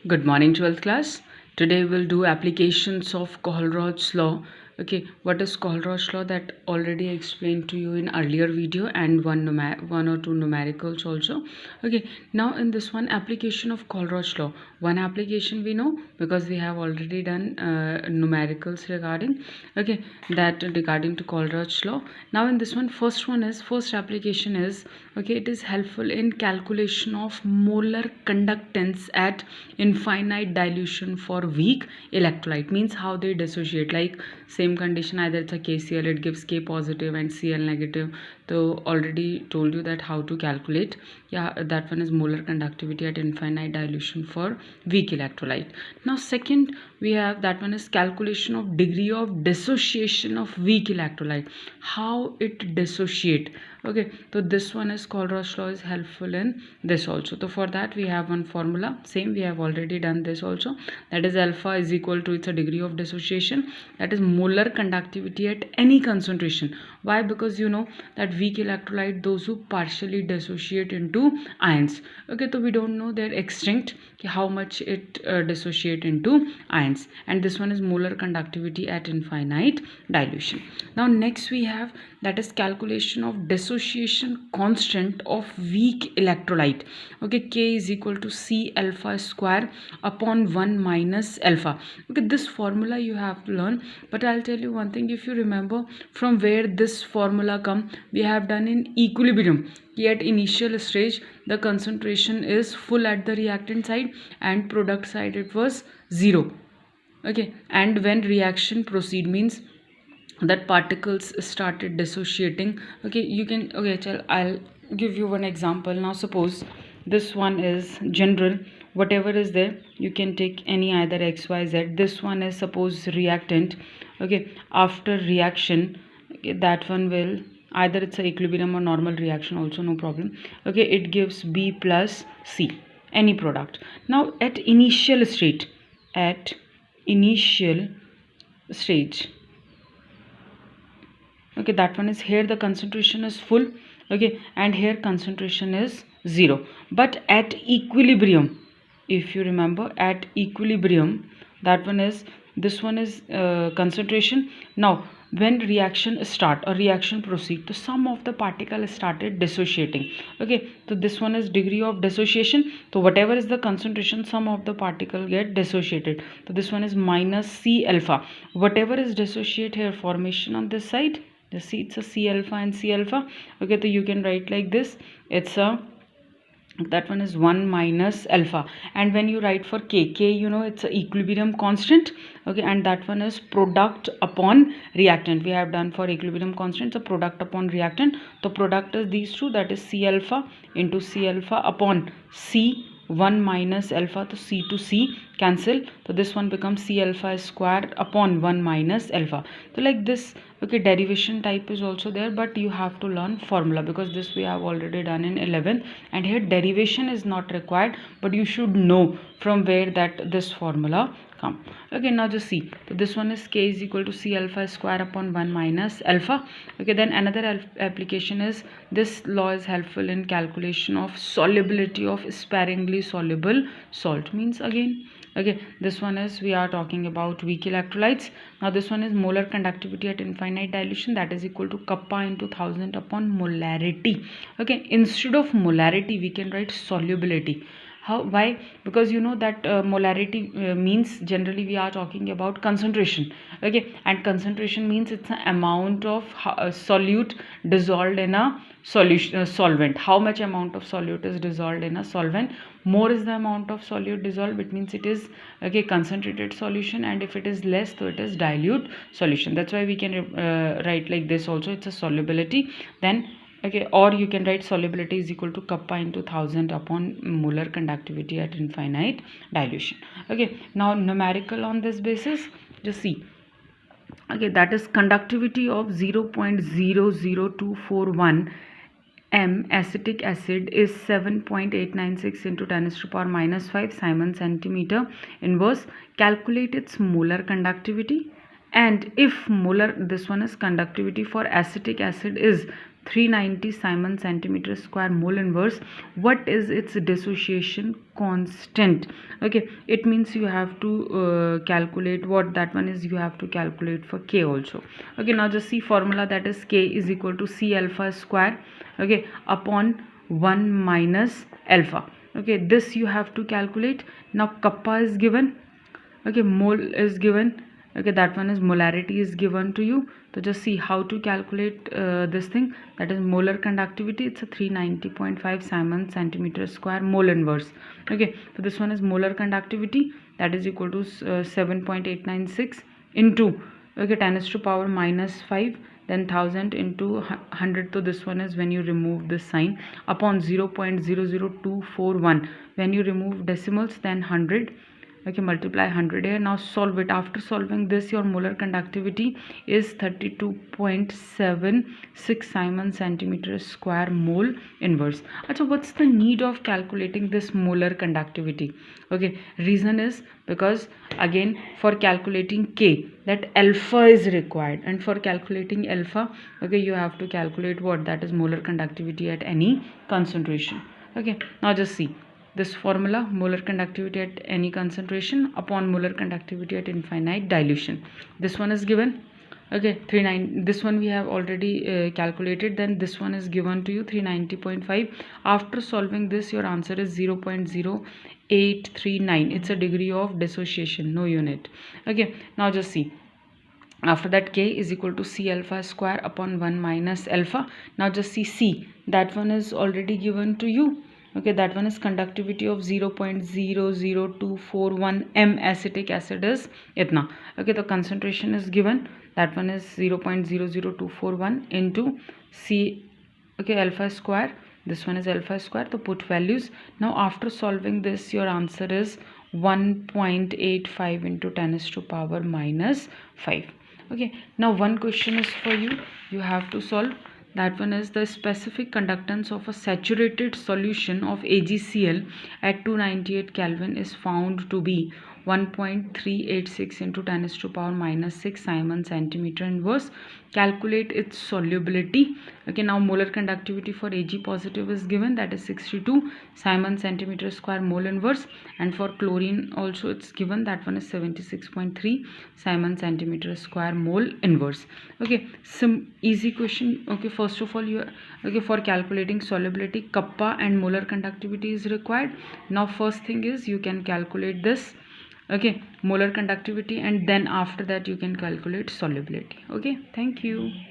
Good morning, 12th class. Today we'll do applications of Kohlrausch's law. Okay, what is Kohlrausch's law? That already explained to you in earlier video, and one or two numericals also. Okay, now in this one application of Kohlrausch's law, one application we know because we have already done numericals regarding. Okay, that regarding to Kohlrausch's law. Now in this one, first application is, okay, it is helpful in calculation of molar conductance at infinite dilution for weak electrolyte. Means how they dissociate, like same condition, either it's a KCl, it gives K positive and Cl negative. So already told you that how to calculate. Yeah, that one is molar conductivity at infinite dilution for weak electrolyte. Now second we have, that one is calculation of degree of dissociation of weak electrolyte, how it dissociate. Okay, so this one is Kohlrausch's law is helpful in this also. So for that we have one formula, same we have already done this also, that is alpha is equal to, it's a degree of dissociation, that is molar conductivity at any concentration. Why? Because you know that weak electrolyte, those who partially dissociate into ions. Okay, so we don't know their extent, how much it dissociate into ions, and this one is molar conductivity at infinite dilution. Now next we have, that is calculation of dissociation constant of weak electrolyte. Okay, K is equal to C alpha square upon 1 minus alpha. Okay, this formula you have to learn, but I'll tell you one thing, if you remember from where this formula come, we have done in equilibrium. At initial stage the concentration is full at the reactant side and product side it was 0. Okay, and when reaction proceed, means that particles started dissociating. Okay, you can, okay, I'll give you one example. Now suppose this one is general, whatever is there you can take any either XYZ. This one is suppose reactant. Okay, after reaction, okay, that one will, either it's a equilibrium or normal reaction also, no problem. Okay, it gives B plus C, any product. Now at initial state, at initial stage, okay, that one is, here the concentration is full, okay, and here concentration is 0. But at equilibrium, if you remember, at equilibrium, that one is, this one is concentration. Now when reaction start or reaction proceed, so some of the particles started dissociating. Okay, so this one is degree of dissociation, so whatever is the concentration, some of the particle get dissociated. So this one is minus C alpha, whatever is dissociate here, formation on this side, the C, it's a C alpha and C alpha. Okay, so you can write like this, it's a, that one is 1 minus alpha. And when you write for K, you know it's a equilibrium constant. Okay, and that one is product upon reactant. We have done for equilibrium constant, so product upon reactant. So product is these two, that is C alpha into C alpha upon C 1 minus alpha, to C to C cancel, so this one becomes C alpha square upon 1 minus alpha. So like this. Okay, derivation type is also there, but you have to learn formula, because this we have already done in 11th, and here derivation is not required, but you should know from where that this formula come. Okay, now just see, so this one is K is equal to C alpha square upon 1 minus alpha. Okay, then another application is, this law is helpful in calculation of solubility of sparingly soluble salt. Means again, okay, this one is, we are talking about weak electrolytes. Now this one is molar conductivity at infinite dilution, that is equal to kappa into 1000 upon molarity. Okay, instead of molarity we can write solubility. How? Why? Because you know that molarity means, generally we are talking about concentration. Okay, and concentration means it's an amount of solute dissolved in a solution, solvent. How much amount of solute is dissolved in a solvent? More is the amount of solute dissolved, it means it is, okay, concentrated solution, and if it is less, so it is dilute solution. That's why we can write like this also, it's a solubility. Then, okay, or you can write solubility is equal to kappa into 1000 upon molar conductivity at infinite dilution. Okay, now numerical on this basis, just see. Okay, that is conductivity of 0.00241 M acetic acid is 7.896 into 10 to the power minus 5 Simon centimeter inverse. Calculate its molar conductivity, and if molar, this one is conductivity for acetic acid is 390 Simon centimeter square mole inverse. What is its dissociation constant? Okay, it means you have to calculate what that one is. You have to calculate for K also. Okay, now just see formula, that is K is equal to C alpha square, okay, upon 1 minus alpha. Okay, this you have to calculate. Now kappa is given, okay, mole is given, okay, that one is molarity is given to you. So just see how to calculate this thing, that is molar conductivity. It's a 390.5 Simon centimeter square mole inverse. Okay, so this one is molar conductivity, that is equal to 7.896 into, okay, 10 to power minus 5, then 1000 into 100. So this one is when you remove this sign, upon 0.00241. when you remove decimals, then 100, okay, multiply 100 here. Now solve it. After solving this, your molar conductivity is 32.76 Simon centimeter square mole inverse. So what's the need of calculating this molar conductivity? Okay, reason is because again for calculating K, that alpha is required, and for calculating alpha, okay, you have to calculate what, that is molar conductivity at any concentration. Okay, now just see this formula, molar conductivity at any concentration upon molar conductivity at infinite dilution. This one is given, okay, 39. This one we have already calculated. Then this one is given to you, 390.5. After solving this, your answer is 0.0839. it's a degree of dissociation, no unit. Okay, now just see, after that K is equal to C alpha square upon 1 minus alpha. Now just see C, that one is already given to you. Okay, that one is conductivity of 0.00241 m acetic acid is itna. Okay, the concentration is given, that one is 0.00241 into C, okay, alpha square. This one is alpha square, so put values. Now after solving this, your answer is 1.85 into 10 to power minus 5. Okay, now one question is for you, you have to solve. That one is the specific conductance of a saturated solution of AgCl at 298 Kelvin is found to be 1.386 into 10 to power minus 6 Simon centimeter inverse. Calculate its solubility. Okay, now molar conductivity for Ag positive is given, that is 62 Simon centimeter square mole inverse, and for chlorine also it's given, that one is 76.3 Simon centimeter square mole inverse. Okay, some easy question. Okay, first of all, you, okay, for calculating solubility, kappa and molar conductivity is required. Now first thing is you can calculate this, okay, molar conductivity, and then after that you can calculate solubility. Okay, thank you.